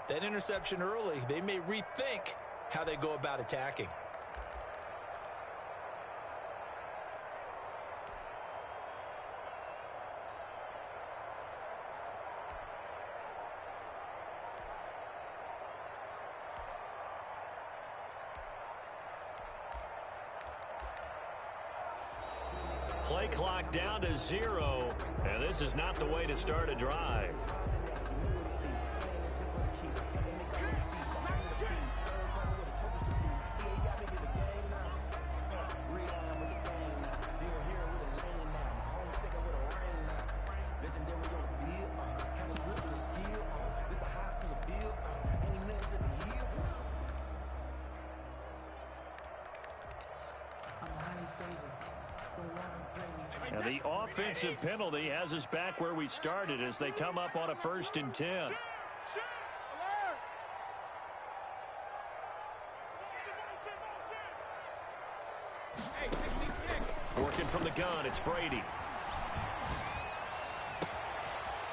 That interception early, they may rethink how they go about attacking. Play clock down to 0, and this is not the way to start a drive. And the offensive penalty has us back where we started as they come up on a 1st and 10. Working from the gun, it's Brady.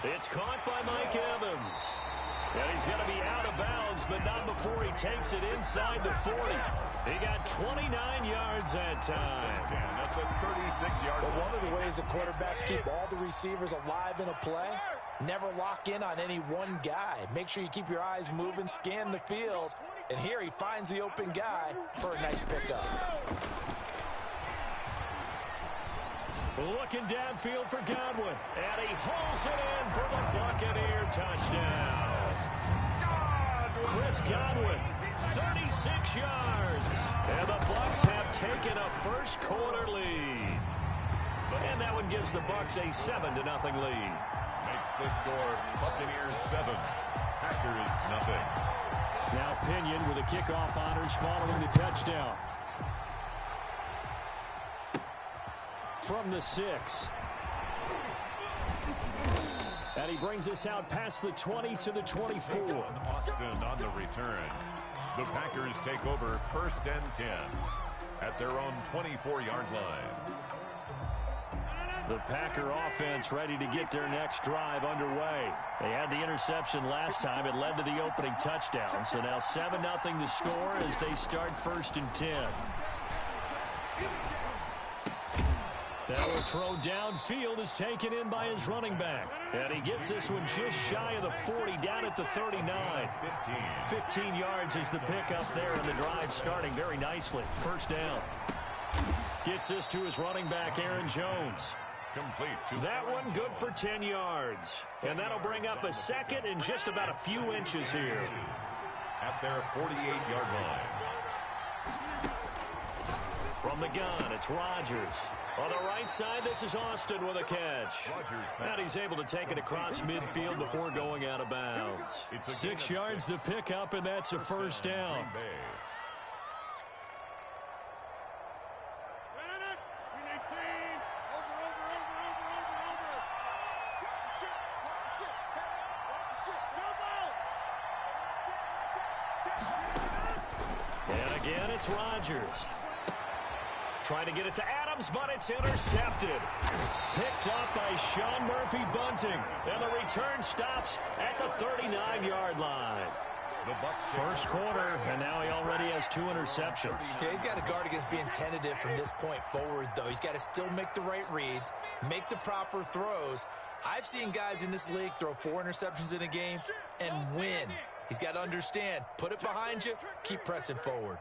It's caught by Mike Evans. And he's going to be out of bounds, but not before he takes it inside the 40. He got 29 yards that time. That's a 36-yard But one of the ways the quarterbacks keep all the receivers alive in a play, never lock in on any one guy. Make sure you keep your eyes moving, scan the field. And here he finds the open guy for a nice pickup. Looking downfield for Godwin. And he hauls it in for the Buccaneer touchdown. Chris Godwin, 36 yards. And the Bucs have taken a first quarter lead. And that one gives the Bucs a 7-0 lead. Makes the score Buccaneers 7, Packers nothing. Now Pinion with the kickoff honors following the touchdown. From the 6. And he brings us out past the 20 to the 24. Austin on the return. The Packers take over 1st and 10 at their own 24-yard line. The Packer offense ready to get their next drive underway. They had the interception last time. It led to the opening touchdown. So now 7-0 the score as they start 1st and 10. That will throw downfield is taken in by his running back. And he gets this one just shy of the 40, down at the 39. 15 yards is the pickup there, and the drive starting very nicely. 1st down. Gets this to his running back, Aaron Jones. Complete. That one good for 10 yards. And that'll bring up a 2nd and just about a few inches here. At their 48-yard line. From the gun, it's Rodgers. On the right side, this is Austin with a catch. And he's able to take it across midfield before going out of bounds. 6 yards the pickup, and that's a 1st down. And again, it's Rodgers. Trying to get it to Adams, but it's intercepted. Picked up by Sean Murphy-Bunting. And the return stops at the 39-yard line. First quarter, and now he already has 2 interceptions. Yeah, he's got to guard against being tentative from this point forward, though. He's got to still make the right reads, make the proper throws. I've seen guys in this league throw 4 interceptions in a game and win. He's got to understand, put it behind you, keep pressing forward.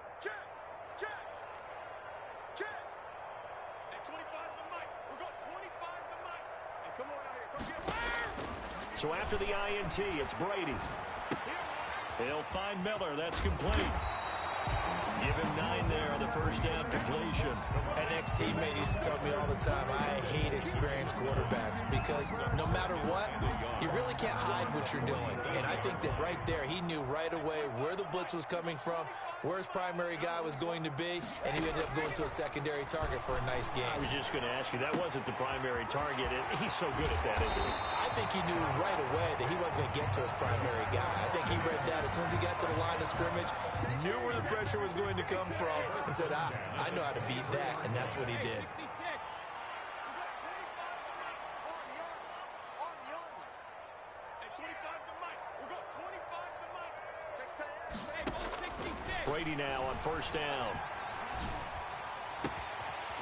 So after the INT, it's Brady. He'll find Miller. That's complete. Give him 9 there on the 1st down completion. An ex-teammate used to tell me all the time, I hate experienced quarterbacks because no matter what, you really can't hide what you're doing. And I think that right there, he knew right away where the blitz was coming from, where his primary guy was going to be, and he ended up going to a secondary target for a nice game. I was just going to ask you, that wasn't the primary target. He's so good at that, isn't he? I think he knew right away that he wasn't going to get to his primary guy. I think he read that as soon as he got to the line of scrimmage, knew where the pressure was going to come from, and said, I know how to beat that, and that's what he did. Brady now on first down.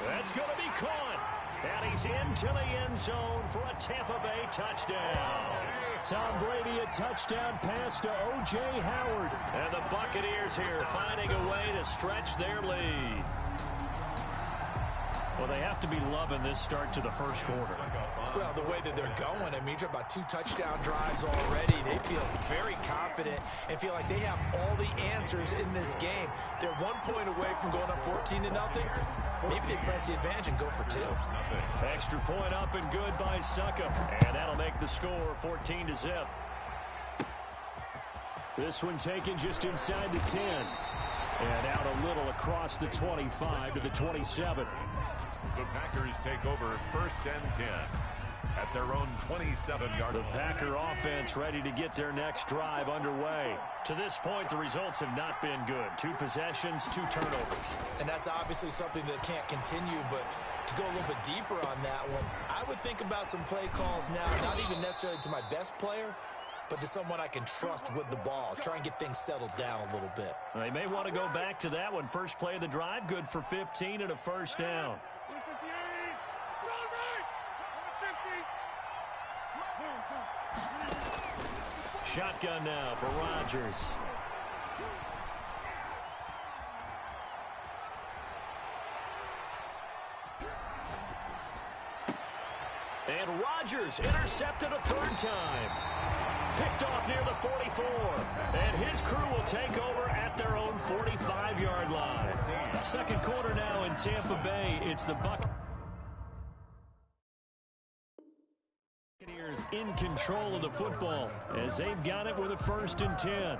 That's going to be caught. And he's into the end zone for a Tampa Bay touchdown. Tom Brady, a touchdown pass to O.J. Howard. And the Buccaneers here finding a way to stretch their lead. Well, they have to be loving this start to the first quarter. Well, the way that they're going, I mean, you're about 2 touchdown drives already. They feel very confident and feel like they have all the answers in this game. They're 1 point away from going up 14-0. Maybe they press the advantage and go for 2. Extra point up and good by Suckup. And that'll make the score 14-0. This one taken just inside the 10. And out a little across the 25 to the 27. The Packers take over first and 10 at their own 27-yard line. The Packer offense ready to get their next drive underway. To this point, the results have not been good. 2 possessions, 2 turnovers. And that's obviously something that can't continue, but to go a little bit deeper on that one, I would think about some play calls now, not even necessarily to my best player, but to someone I can trust with the ball. Try and get things settled down a little bit. They may want to go back to that one. First play of the drive, good for 15 and a first down. Shotgun now for Rodgers. And Rodgers intercepted a 3rd time. Picked off near the 44. And his crew will take over at their own 45-yard line. Second quarter now in Tampa Bay. It's the Buccaneers in control of the football as they've got it with a 1st and 10.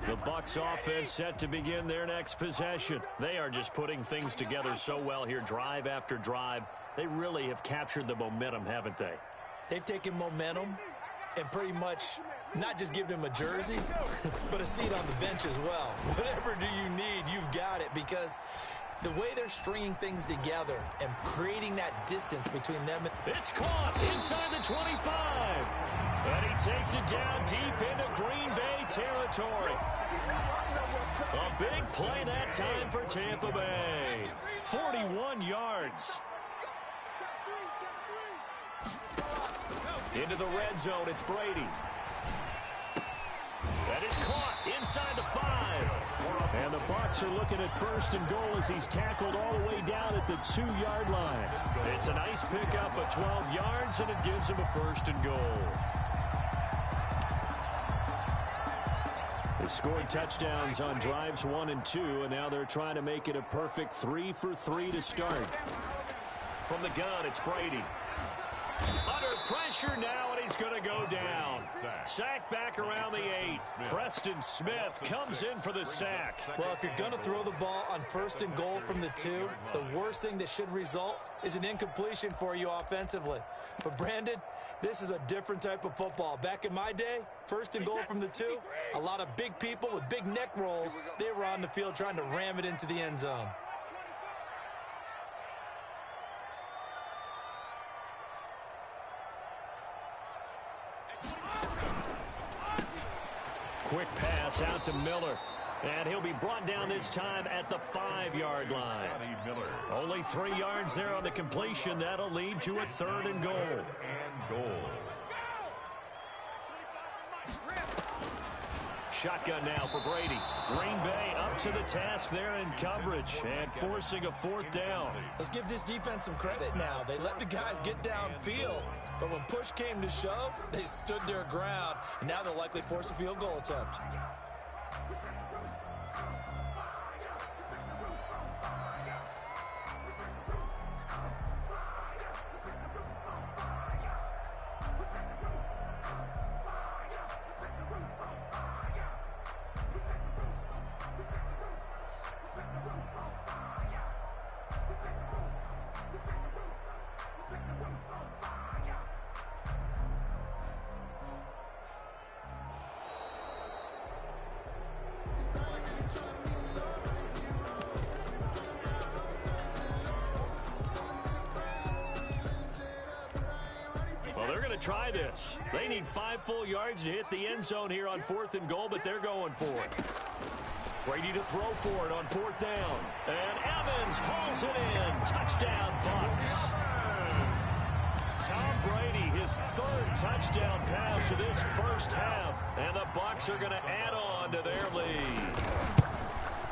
The Bucs offense set to begin their next possession. They are just putting things together so well here, drive after drive. They really have captured the momentum, haven't they? They've taken momentum and pretty much not just given him a jersey, but a seat on the bench as well. Whatever do you need, you've got it, because the way they're stringing things together and creating that distance between them. It's caught inside the 25. And he takes it down deep into Green Bay territory. A big play that time for Tampa Bay. 41 yards. Into the red zone, it's Brady. That is caught inside the 5. And the Bucs are looking at 1st and goal as he's tackled all the way down at the 2-yard line. It's a nice pickup of 12 yards, and it gives him a 1st and goal. They scored touchdowns on drives 1 and 2, and now they're trying to make it a perfect 3 for 3 to start. From the gun, it's Brady. Under pressure now, and he's going to go down. Sack back around the 8. Preston Smith comes in for the sack. Well, if you're going to throw the ball on 1st and goal from the 2, the worst thing that should result is an incompletion for you offensively. But, Brandon, this is a different type of football. Back in my day, 1st and goal from the 2, a lot of big people with big neck rolls, they were on the field trying to ram it into the end zone. Quick pass out to Miller. And he'll be brought down this time at the 5-yard line. Only 3 yards there on the completion. That'll lead to a 3rd and goal. Shotgun now for Brady. Green Bay up to the task there in coverage and forcing a 4th down. Let's give this defense some credit now. They let the guys get downfield, but when push came to shove, they stood their ground, and now they'll likely force a field goal attempt. try this. They need 5 full yards to hit the end zone here on 4th and goal, but they're going for it. Brady to throw for it on 4th down. And Evans hauls it in. Touchdown, Bucs. Tom Brady, his 3rd touchdown pass of this first half. And the Bucs are going to add on to their lead.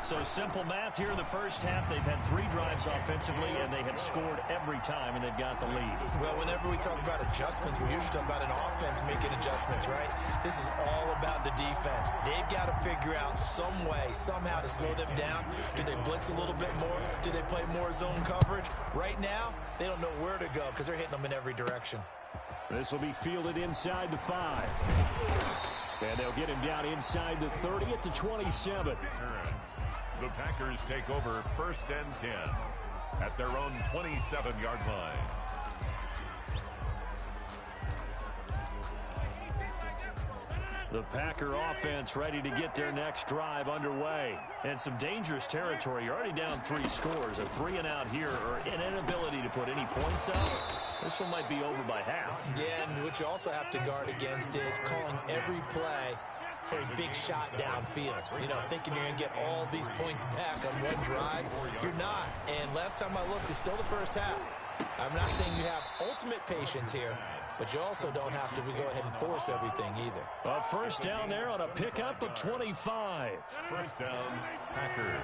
So simple math here in the first half. They've had 3 drives offensively, and they have scored every time, and they've got the lead. Well, whenever we talk about adjustments, we usually talk about an offense making adjustments, right? This is all about the defense. They've got to figure out some way, somehow to slow them down. Do they blitz a little bit more? Do they play more zone coverage? Right now, they don't know where to go because they're hitting them in every direction. This will be fielded inside the 5. And they'll get him down inside the 30 at the 27. The Packers take over 1st and 10 at their own 27-yard line. The Packer offense ready to get their next drive underway. And some dangerous territory. You're already down 3 scores. A 3-and-out here, or an inability to put any points out. This one might be over by half. Yeah, and what you also have to guard against is calling every play for a big shot downfield. You know, thinking you're going to get all these points back on one drive. You're not. And last time I looked, it's still the first half. I'm not saying you have ultimate patience here, but you also don't have to go ahead and force everything either. A 1st down there on a pickup of 25. 1st down, Packers.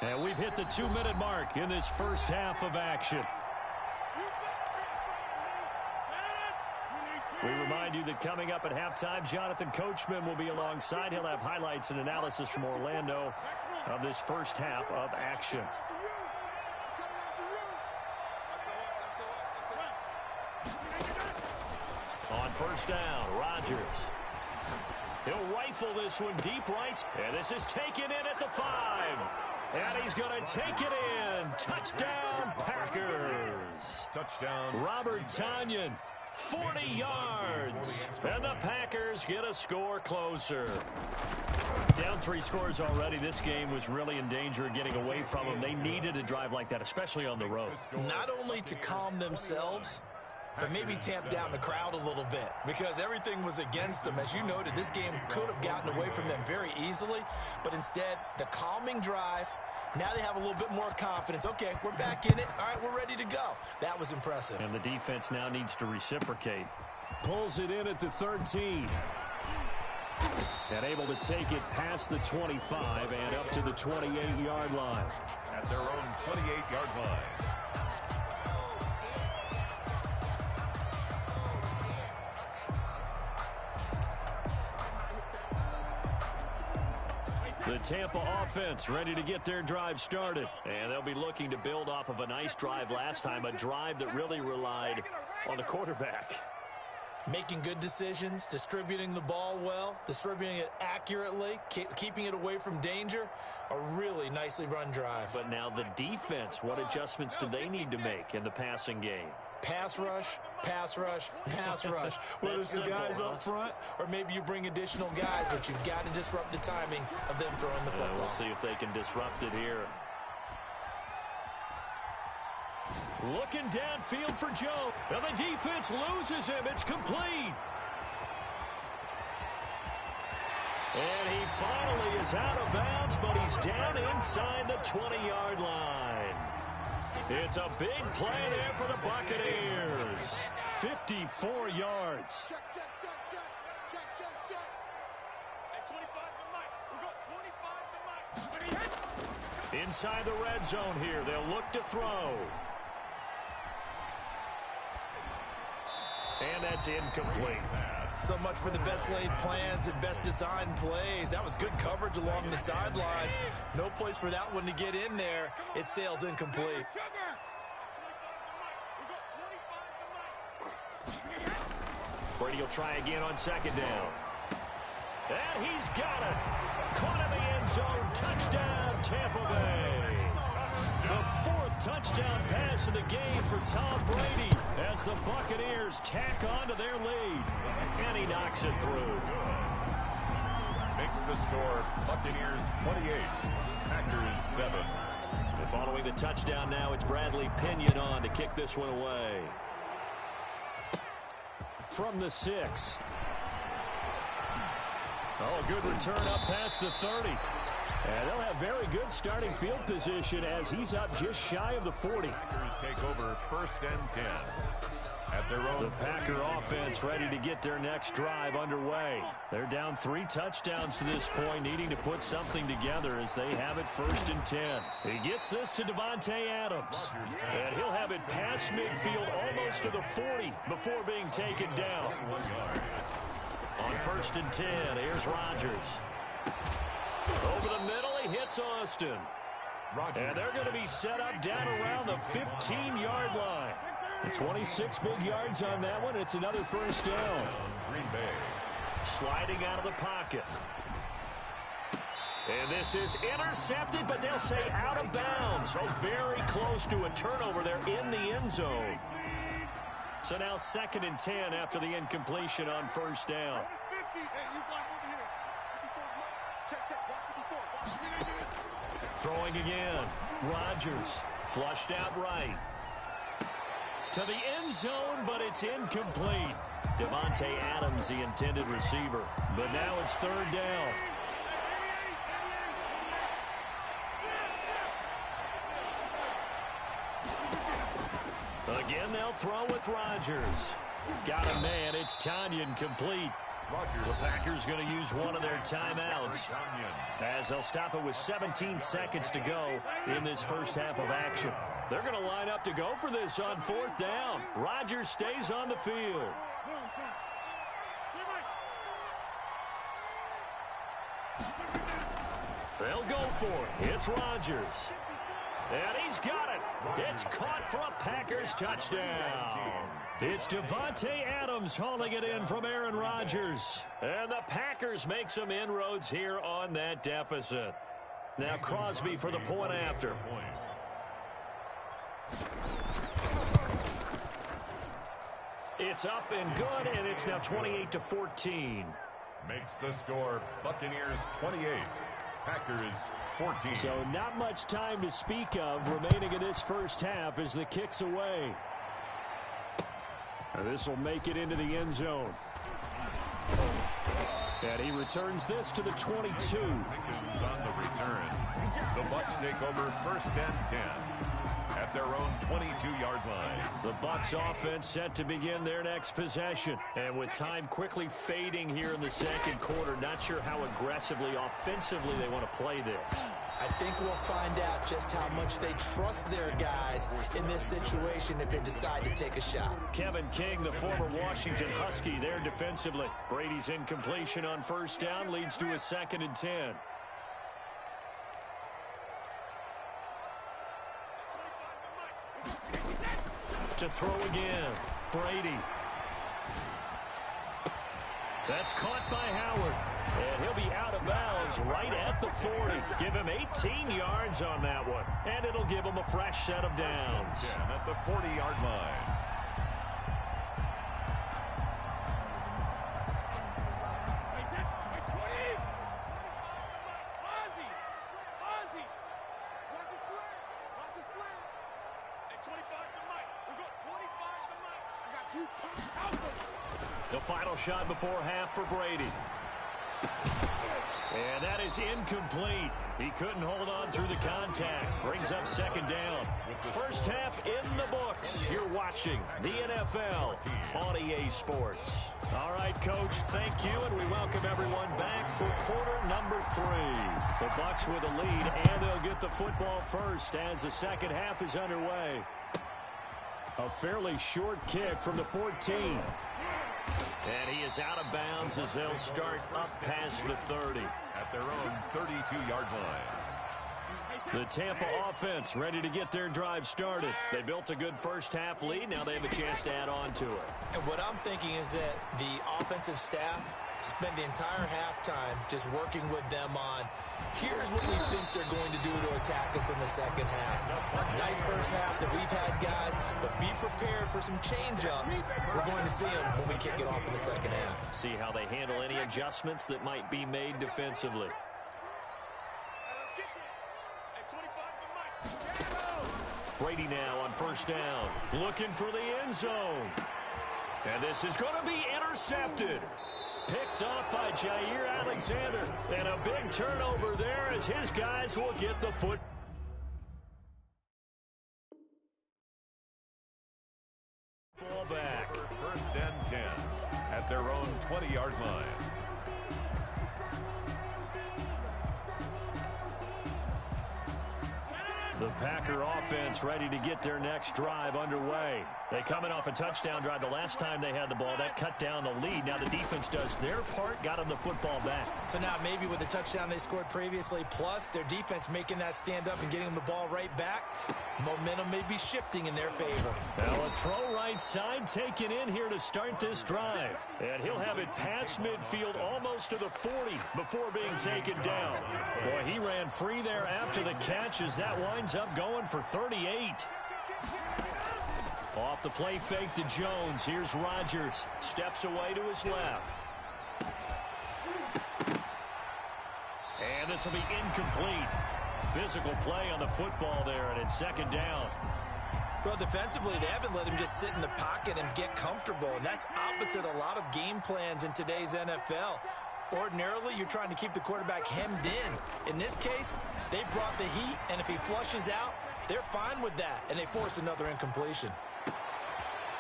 And we've hit the 2-minute mark in this first half of action. We remind you that coming up at halftime, Jonathan Coachman will be alongside. He'll have highlights and analysis from Orlando of this first half of action. On 1st down, Rodgers. He'll rifle this one deep right. And this is taken in at the 5. And he's going to take it in. Touchdown, Packers. Touchdown. Robert Tonyan. 40 yards. And the Packers get a score closer. Down 3 scores already. This game was really in danger of getting away from them. They needed a drive like that, especially on the road. Not only to calm themselves, but maybe tamp down the crowd a little bit, because everything was against them. As you noted, this game could have gotten away from them very easily, but instead, the calming drive. Now they have a little bit more confidence. Okay, we're back in it. All right, we're ready to go. That was impressive. And the defense now needs to reciprocate. Pulls it in at the 13. And able to take it past the 25 and up to the 28-yard line. At their own 28-yard line. The Tampa offense ready to get their drive started. And they'll be looking to build off of a nice drive last time, a drive that really relied on the quarterback. Making good decisions, distributing the ball well, distributing it accurately, keeping it away from danger. A really nicely run drive. But now the defense, what adjustments do they need to make in the passing game? Pass rush, pass rush, pass rush. Whether it's the guys up front or maybe you bring additional guys, but you've got to disrupt the timing of them throwing the football. We'll see if they can disrupt it here. Looking downfield for Joe. And the defense loses him. It's complete. And he finally is out of bounds, but he's down inside the 20-yard line. It's a big play there for the Buccaneers. 54 yards. Check. Hey, 25 to Mike. We got 25 to Mike. Inside the red zone here. They'll look to throw. And that's incomplete. So much for the best laid plans and best designed plays. That was good coverage along the sidelines. No place for that one to get in there. It sails incomplete. Brady will try again on 2nd down. And he's got it. Caught in the end zone. Touchdown, Tampa Bay. The 4th touchdown pass of the game for Tom Brady as the Buccaneers tack on to their lead. And he knocks it through. Makes the score Buccaneers 28, Packers 7. And following the touchdown now, it's Bradley Pinion on to kick this one away. From the 6. Oh, a good return up past the 30. And they'll have very good starting field position as he's up just shy of the 40. Packers take over 1st and 10. At their own. The Packer offense ready to get their next drive underway. They're down 3 touchdowns to this point, needing to put something together as they have it 1st and 10. He gets this to Davante Adams. And he'll have it past midfield almost to the 40 before being taken down. On 1st and 10, here's Rodgers. Over the middle, he hits Austin. And they're going to be set up down around the 15-yard line. 26 big yards on that one. It's another 1st down. Green Bay. Sliding out of the pocket. And this is intercepted, but they'll say out of bounds. So very close to a turnover there in the end zone. So now 2nd and 10 after the incompletion on 1st down. Throwing again. Rodgers flushed out right. To the end zone, but it's incomplete. Davante Adams, the intended receiver. But now it's 3rd down. Again, they'll throw with Rodgers. Got a man. It's Tanyan complete. The Packers going to use one of their timeouts as they'll stop it with 17 seconds to go in this first half of action. They're going to line up to go for this on 4th down. Rodgers stays on the field. They'll go for it. It's Rodgers. And he's got it. It's caught for a Packers touchdown. It's Davante Adams hauling it in from Aaron Rodgers. And the Packers make some inroads here on that deficit. Now Crosby for the point after. It's up and good, and it's now 28-14. Makes the score Buccaneers 28. Packers 14. So not much time to speak of remaining in this first half as the kick's away. This will make it into the end zone. And he returns this to the 22. Pickens on the return. The Bucs take over 1st and 10 at their own 22-yard line. The Bucs offense set to begin their next possession. And with time quickly fading here in the 2nd quarter, not sure how aggressively, offensively they want to play this. I think we'll find out just how much they trust their guys in this situation if they decide to take a shot. Kevin King, the former Washington Husky, there defensively. Brady's incompletion on 1st down leads to a 2nd and 10. To throw again. Brady. That's caught by Howard. And he'll be out of bounds right at the 40. Give him 18 yards on that one. And it'll give him a fresh set of downs. At the 40-yard line. The final shot before half for Brady. And that is incomplete. He couldn't hold on through the contact. Brings up 2nd down. First half in the books. You're watching the NFL on EA Sports. All right, Coach, thank you, and we welcome everyone back for quarter number 3. The Bucs with a lead, and they'll get the football first as the second half is underway. A fairly short kick from the 14. And he is out of bounds as they'll start up past the 30. At their own 32-yard line. The Tampa offense ready to get their drive started. They built a good first half lead. Now they have a chance to add on to it. And what I'm thinking is that the offensive staff spent the entire halftime just working with them on, here's what we think they're going to do to attack us in the second half. Nice first half that we've had, guys, but be prepared for some change-ups. We're going to see them when we kick it off in the second half. See how they handle any adjustments that might be made defensively. Brady now on first down. Looking for the end zone. And this is going to be intercepted. Picked off by Jair Alexander. And a big turnover there as his guys will get the foot. Ball back. First and 10 at their own 20-yard line. The Packer offense ready to get their next drive underway. They coming off a touchdown drive the last time they had the ball. That cut down the lead. Now the defense does their part, got them the football back. So now maybe with the touchdown they scored previously, plus their defense making that stand up and getting them the ball right back, momentum may be shifting in their favor. Now a throw right side taken in here to start this drive. And he'll have it past midfield almost to the 40 before being taken down. Boy, he ran free there after the catch as that winds up going for 38. Off the play fake to Jones. Here's Rodgers. Steps away to his left. And this will be incomplete. Physical play on the football there, and it's second down. Well, defensively, they haven't let him just sit in the pocket and get comfortable, and that's opposite a lot of game plans in today's NFL. Ordinarily, you're trying to keep the quarterback hemmed in. In this case, they brought the heat, and if he flushes out, they're fine with that, and they force another incompletion.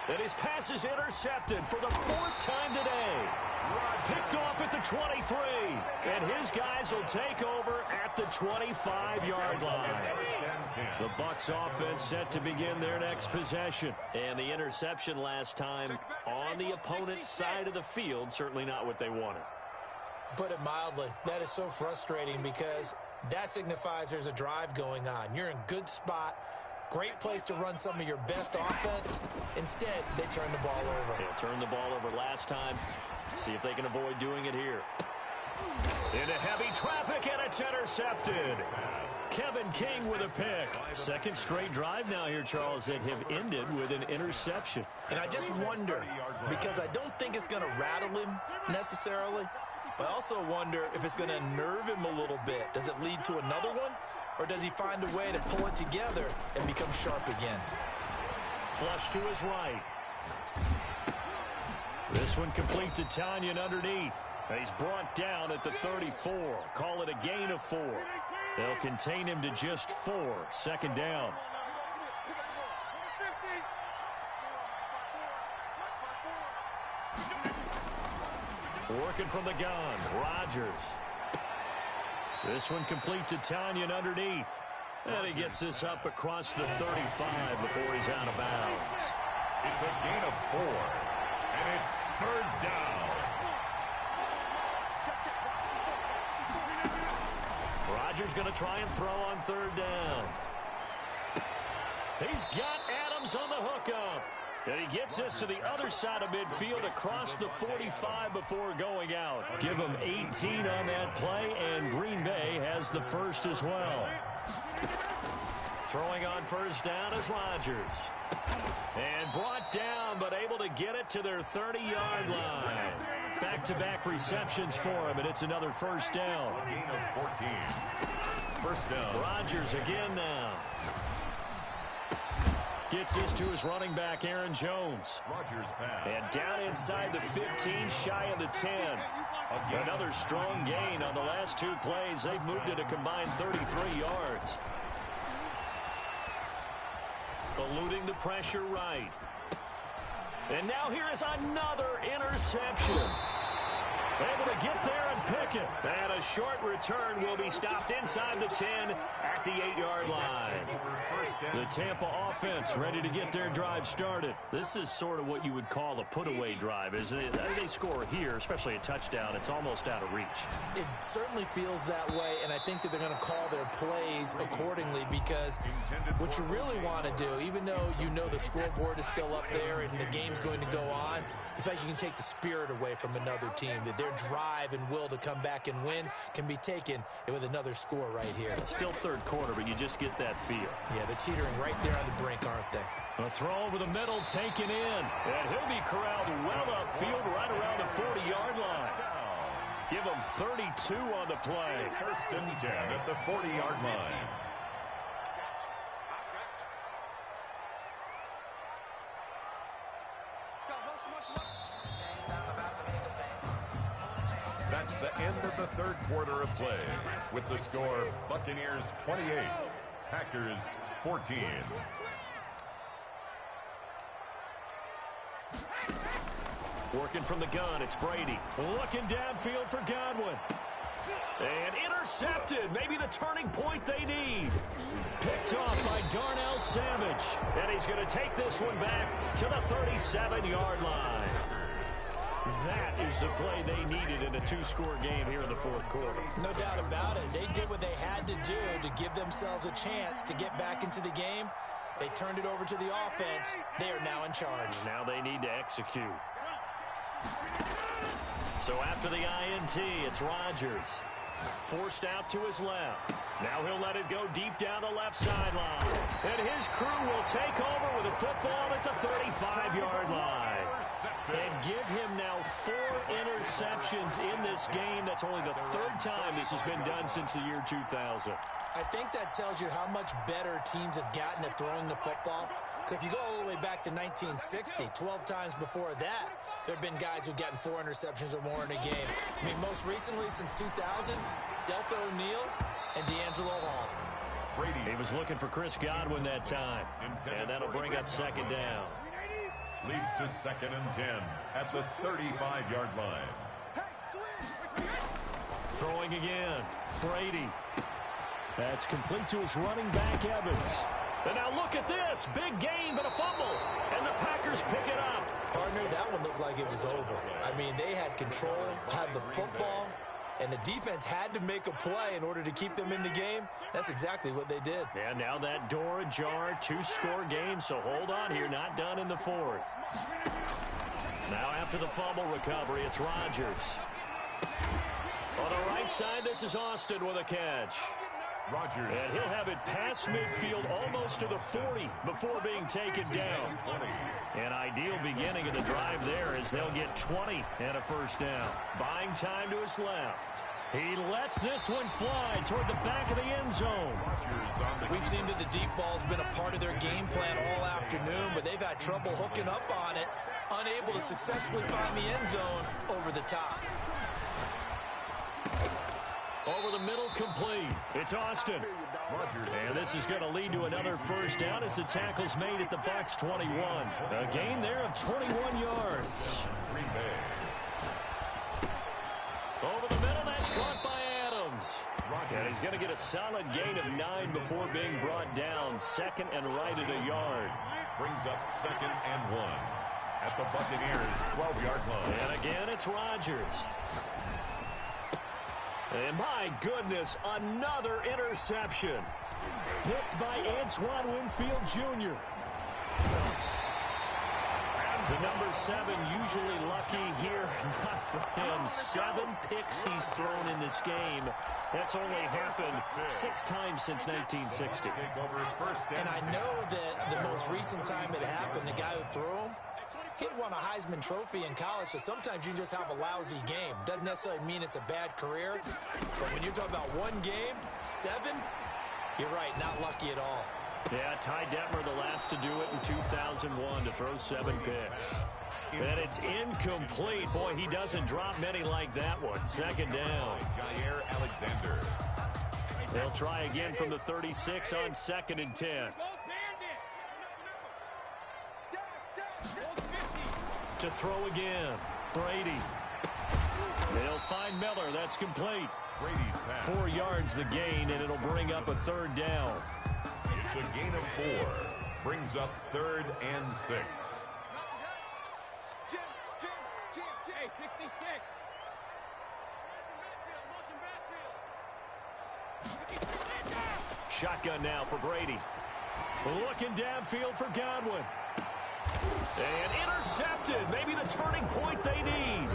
And his pass is intercepted for the fourth time today. Picked off at the 23. And his guys will take over at the 25-yard line. The Bucs offense set to begin their next possession. And the interception last time on the opponent's side of the field, certainly not what they wanted. Put it mildly, that is so frustrating because that signifies there's a drive going on. You're in good spot. Great place to run some of your best offense. Instead, they turn the ball over. They'll turn the ball over last time. See if they can avoid doing it here. Into heavy traffic, and it's intercepted. Kevin King with a pick. Second straight drive now here, Charles, that have ended with an interception. And I just wonder, because I don't think it's going to rattle him necessarily, but I also wonder if it's going to nerve him a little bit. Does it lead to another one? Or does he find a way to pull it together and become sharp again? Flush to his right. This one complete to Tanyan underneath. He's brought down at the 34. Call it a gain of 4. They'll contain him to just 4. Second down. Working from the gun. Rodgers. This one complete to Tanyan underneath. And he gets this up across the 35 before he's out of bounds. It's a gain of 4. And it's third down. Rodgers going to try and throw on third down. He's got Adams on the hookup. And he gets this to the other side of midfield across the 45 before going out. Give him 18 on that play, and Green Bay has the first as well. Throwing on first down is Rodgers. And brought down, but able to get it to their 30-yard line. Back-to-back receptions for him, and it's another first down. Gain of 14. First down. Rodgers again now. Gets this to his running back, Aaron Jones. Rodgers pass. And down inside the 15, shy of the 10. Another strong gain on the last 2 plays. They've moved it a combined 33 yards. Eluding the pressure right. And now here is another interception. Able to get there and pick it. And a short return will be stopped inside the 10 at the 8-yard line. The Tampa offense ready to get their drive started. This is sort of what you would call a put-away drive, isn't it? They score here, especially a touchdown. It's almost out of reach. It certainly feels that way, and I think that they're going to call their plays accordingly because what you really want to do, even though you know the scoreboard is still up there and the game's going to go on, you think you can take the spirit away from another team, that their drive and will to come back and win can be taken with another score right here. Still third quarter, but you just get that feel. Yeah, they're teetering right there on the brink, aren't they? A throw over the middle taken in, and he'll be corralled well upfield right around the 40-yard line. Give him 32 on the play. First and 10 at the 40-yard line. the end of the third quarter of play with the score Buccaneers 28, Packers 14. Working from the gun, it's Brady. Looking downfield for Godwin. And intercepted. Maybe the turning point they need. Picked off by Darnell Savage. And he's going to take this one back to the 37-yard line. That is the play they needed in a two-score game here in the fourth quarter. No doubt about it. They did what they had to do to give themselves a chance to get back into the game. They turned it over to the offense. They are now in charge. Now they need to execute. So after the INT, it's Rodgers. Forced out to his left. Now he'll let it go deep down the left sideline. And his crew will take over with a football at the 35-yard line. And give him now 4 interceptions in this game. That's only the third time this has been done since the year 2000. I think that tells you how much better teams have gotten at throwing the football. Because if you go all the way back to 1960, 12 times before that, there have been guys who've gotten 4 interceptions or more in a game. I mean, most recently, since 2000, Deltha O'Neal and D'Angelo Hall. Brady. He was looking for Chris Godwin that time. And that'll bring up second down. Leads to 2nd and 10 at the 35-yard line. Throwing again. Brady. That's complete to his running back, Evans. And now look at this. Big gain, but a fumble. And the Packers pick it up. Partner, that one looked like it was over. I mean, they had control, had the football, and the defense had to make a play in order to keep them in the game. That's exactly what they did. And now that door ajar, 2-score game, so hold on here, not done in the fourth. Now after the fumble recovery, it's Rodgers. On the right side, this is Austin with a catch. Rodgers. And he'll have it past midfield almost to the 40 before being taken down. An ideal beginning of the drive there as they'll get 20 and a first down. Buying time to his left. He lets this one fly toward the back of the end zone. We've seen that the deep ball's been a part of their game plan all afternoon, but they've had trouble hooking up on it, unable to successfully find the end zone over the top. Over the middle, complete. It's Austin. And this is going to lead to another first down as the tackle's made at the Bucs 21. A gain there of 21 yards. Over the middle, that's caught by Adams. And he's going to get a solid gain of 9 before being brought down. 2nd and right at a yard. Brings up 2nd and 1 at the Buccaneers 12-yard line. And again, it's Rodgers. And my goodness, another interception. Picked by Antoine Winfield Jr. The number 7 usually lucky here. Not for him. 7 picks he's thrown in this game. That's only happened 6 times since 1960. And I know that the most recent time it happened, the guy who threw him, he'd won a Heisman Trophy in college, so sometimes you just have a lousy game. Doesn't necessarily mean it's a bad career, but when you're talking about one game, 7, you're right, not lucky at all. Yeah, Ty Detmer the last to do it in 2001 to throw 7 picks. And it's incomplete. Boy, he doesn't drop many like that one. 2nd down. Jair Alexander. They'll try again from the 36 on 2nd and 10. To throw again. Brady. They'll find Miller. That's complete. Brady's pass. 4 yards the gain, and it'll bring up a 3rd down. It's a gain of 4. Brings up 3rd and 6. Hey, 66. Shotgun now for Brady. Looking downfield for Godwin. And intercepted. Maybe the turning point they need.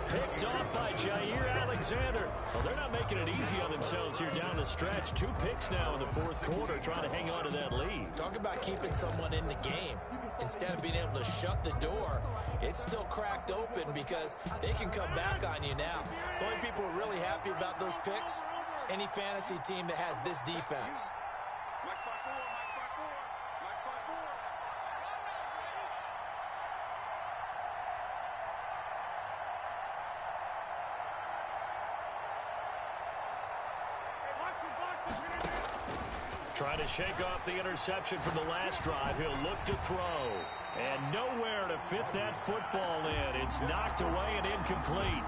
Picked off by Jair Alexander. Well, they're not making it easy on themselves here down the stretch. 2 picks now in the fourth quarter, trying to hang on to that lead. Talk about keeping someone in the game. Instead of being able to shut the door, it's still cracked open because they can come back on you now. The only people who are really happy about those picks, any fantasy team that has this defense. Trying to shake off the interception from the last drive. He'll look to throw. And nowhere to fit that football in. It's knocked away and incomplete.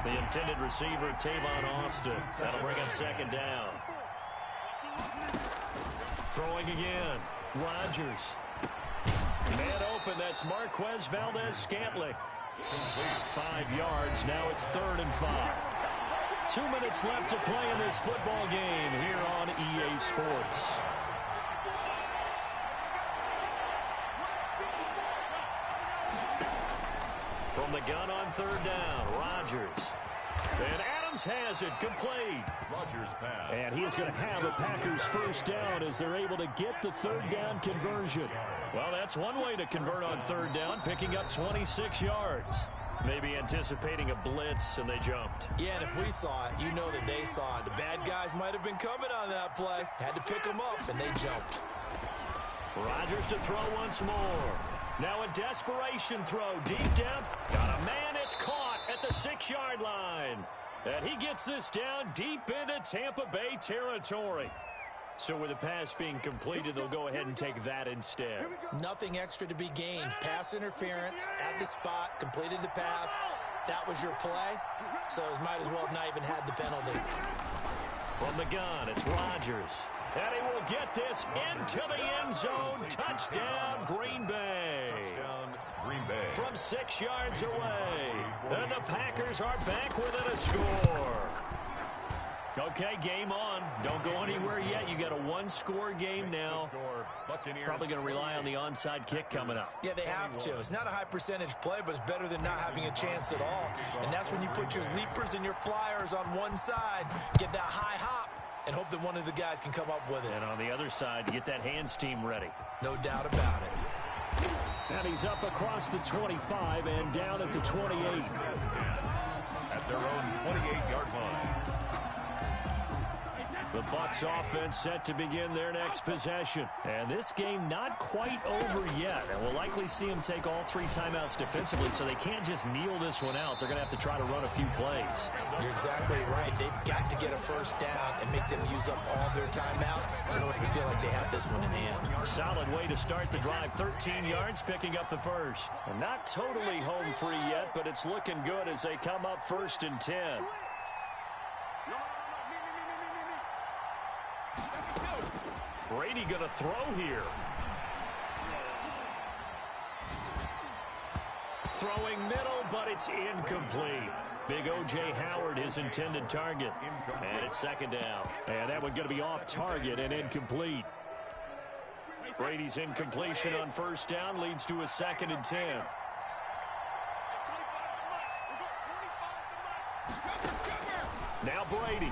The intended receiver, Tavon Austin. That'll bring up second down. Throwing again. Rodgers. Man open. That's Marquez Valdez-Scantling. 5 yards. Now it's 3rd and 5. 2 minutes left to play in this football game here on EA Sports. From the gun on 3rd down, Rodgers. And Adams has it, complete. Rodgers pass. And he is going to have a Packers first down as they're able to get the 3rd down conversion. Well, that's one way to convert on 3rd down, picking up 26 yards. Maybe anticipating a blitz, and they jumped. Yeah, and if we saw it, you know that they saw it. The bad guys might have been coming on that play. Had to pick them up, and they jumped. Rodgers to throw once more. Now a desperation throw. Deep depth. Got a man. It's caught at the 6-yard line. And he gets this down deep into Tampa Bay territory. So with the pass being completed, they'll go ahead and take that instead. Nothing extra to be gained. Pass interference at the spot, completed the pass. That was your play, so might as well have not even had the penalty. From the gun, it's Rodgers. And he will get this into the end zone. Touchdown, Green Bay. Touchdown, Green Bay. From 6 yards away. And the Packers are back within a score. Okay, game on. Don't go anywhere yet. You got a 1-score game now. Probably going to rely on the onside kick coming up. Yeah, they have to. It's not a high percentage play, but it's better than not having a chance at all. And that's when you put your leapers and your flyers on one side, get that high hop, and hope that one of the guys can come up with it. And on the other side, get that hands team ready. No doubt about it. And he's up across the 25 and down at the 28. At their own 28-yard line. The Bucs offense set to begin their next possession. And this game not quite over yet. And we'll likely see them take all 3 timeouts defensively, so they can't just kneel this one out. They're going to have to try to run a few plays. You're exactly right. They've got to get a first down and make them use up all their timeouts in order to feel like they have this one in hand. Solid way to start the drive. 13 yards, picking up the first. And not totally home free yet, but it's looking good as they come up 1st and 10. Brady going to throw here. Throwing middle, but it's incomplete. Big O.J. Howard, his intended target. And it's 2nd down. And that one going to be off target and incomplete. Brady's incompletion on 1st down leads to a 2nd and 10. Now Brady.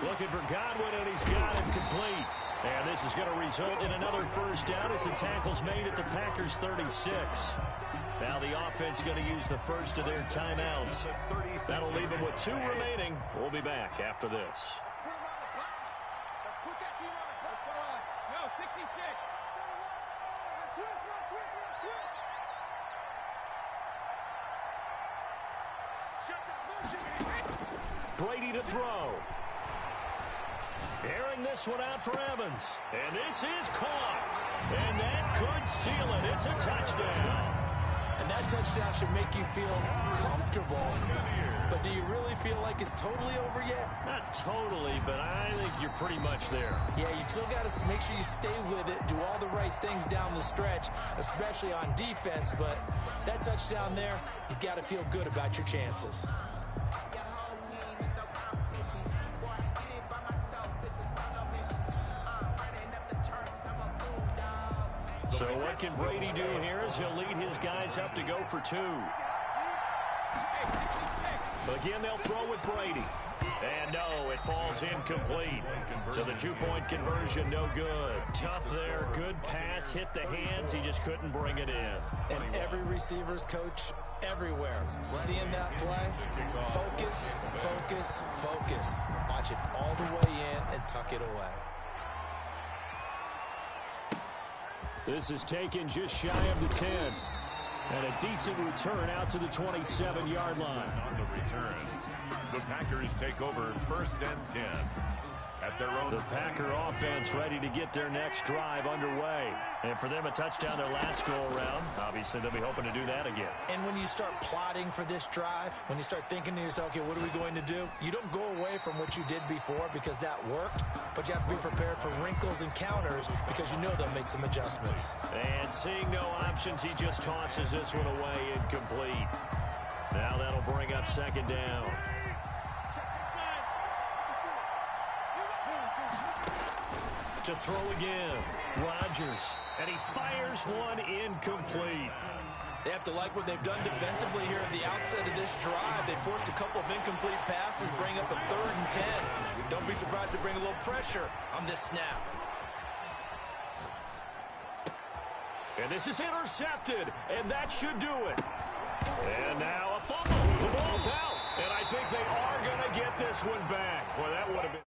Looking for Godwin, and he's got it complete. And this is going to result in another first down as the tackle's made at the Packers' 36. Now the offense going to use the first of their timeouts. That'll leave them with 2 remaining. We'll be back after this. Brady to throw. Airing this one out for Evans. And this is caught. And that could seal it. It's a touchdown. And that touchdown should make you feel comfortable. But do you really feel like it's totally over yet? Not totally, but I think you're pretty much there. Yeah, you still got to make sure you stay with it, do all the right things down the stretch, especially on defense. But that touchdown there, you've got to feel good about your chances. So what can Brady do here as he'll lead his guys up to go for 2. Again, they'll throw with Brady. And no, it falls incomplete. So the 2-point conversion, no good. Tough there, good pass, hit the hands. He just couldn't bring it in. And every receiver's coach everywhere, seeing that play, focus, focus, focus. Watch it all the way in and tuck it away. This is taken just shy of the 10. And a decent return out to the 27-yard line. On the return, the Packers take over 1st and 10. At their own. The Packer offense ready to get their next drive underway. And for them, a touchdown their last go-around. Obviously, they'll be hoping to do that again. And when you start plotting for this drive, when you start thinking to yourself, okay, what are we going to do? You don't go away from what you did before because that worked, but you have to be prepared for wrinkles and counters because you know they'll make some adjustments. And seeing no options, he just tosses this one away incomplete. Now that'll bring up 2nd down. To throw again, Rodgers, and he fires one incomplete. They have to like what they've done defensively here at the outset of this drive. They forced a couple of incomplete passes, bring up a 3rd and 10. Don't be surprised to bring a little pressure on this snap. And this is intercepted, and that should do it. And now a fumble. The ball's out, and I think they are going to get this one back. Well, that would have been...